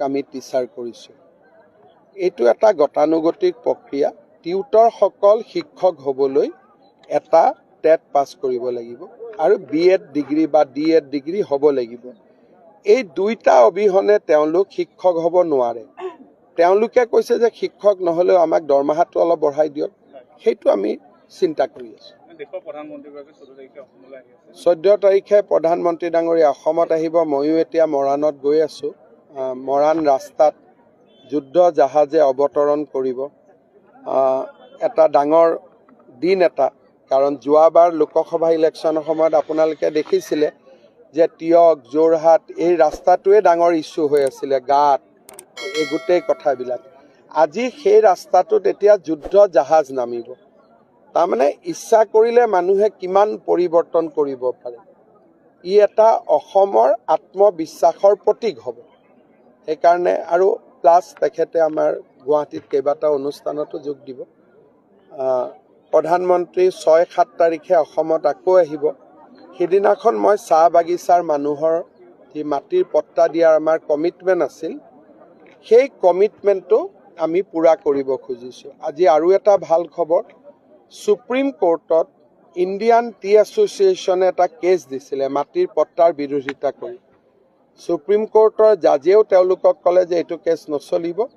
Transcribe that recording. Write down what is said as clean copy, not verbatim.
আমি টিচাৰ কৰিছোঁ। এইটো এটা গতানুগতিক প্ৰক্ৰিয়া। টিউটৰসকল শিক্ষক হ'বলৈ এটা টেট পাছ কৰিব লাগিব আৰু BEd ডিগ্ৰী বা DEd ডিগ্ৰী হ'ব লাগিব। এই দুইটা অবিহনে তেওঁলোক শিক্ষক হ'ব নোৱাৰে। তেওঁলোকে কৈছে যে শিক্ষক নহ'লেও আমাক দৰমহাটো অলপ বঢ়াই দিয়ক, সেইটো আমি চিন্তা কৰি আছোঁ। 14 তাৰিখে প্ৰধানমন্ত্ৰী ডাঙৰীয়া অসমত আহিব। ময়ো এতিয়া মৰাণত গৈ আছোঁ। মৰাণ ৰাস্তাত যুদ্ধ জাহাজে অৱতৰণ কৰিব। এটা ডাঙৰ দিন এটা, কাৰণ যোৱাবাৰ লোকসভা ইলেকশ্যনৰ সময়ত আপোনালোকে দেখিছিলে যে তিয়ক, যোৰহাট এই ৰাস্তাটোৱে ডাঙৰ ইছ্যু হৈ আছিলে, গাঁত এই গোটেই কথাবিলাক। আজি সেই ৰাস্তাটোত এতিয়া যুদ্ধ জাহাজ নামিব। তাৰমানে ইচ্ছা কৰিলে মানুহে কিমান পৰিৱৰ্তন কৰিব পাৰে। ই এটা অসমৰ আত্মবিশ্বাসৰ প্ৰতীক হ'ব। সেইকাৰণে আৰু প্লাছ তেখেতে আমাৰ গুৱাহাটীত কেইবাটাও অনুষ্ঠানতো যোগ দিব। প্ৰধানমন্ত্ৰী 6-7 তাৰিখে অসমত আকৌ আহিব। সেইদিনাখন মই চাহ বাগিচাৰ মানুহৰ যি মাটিৰ পট্টা দিয়াৰ আমাৰ কমিটমেণ্ট আছিল, সেই কমিটমেণ্টটো আমি পূৰা কৰিব খুজিছোঁ। আজি আৰু এটা ভাল খবৰ, সুপ্ৰিম কোৰ্টত ইণ্ডিয়ান টি এছ'চিয়েশ্যনে এটা কেছ দিছিলে মাটিৰ পট্টাৰ বিৰোধিতা কৰি। সুপ্ৰিম কোৰ্টৰ জাজেও তেওঁলোকক ক'লে যে এইটো কেছ নচলিব।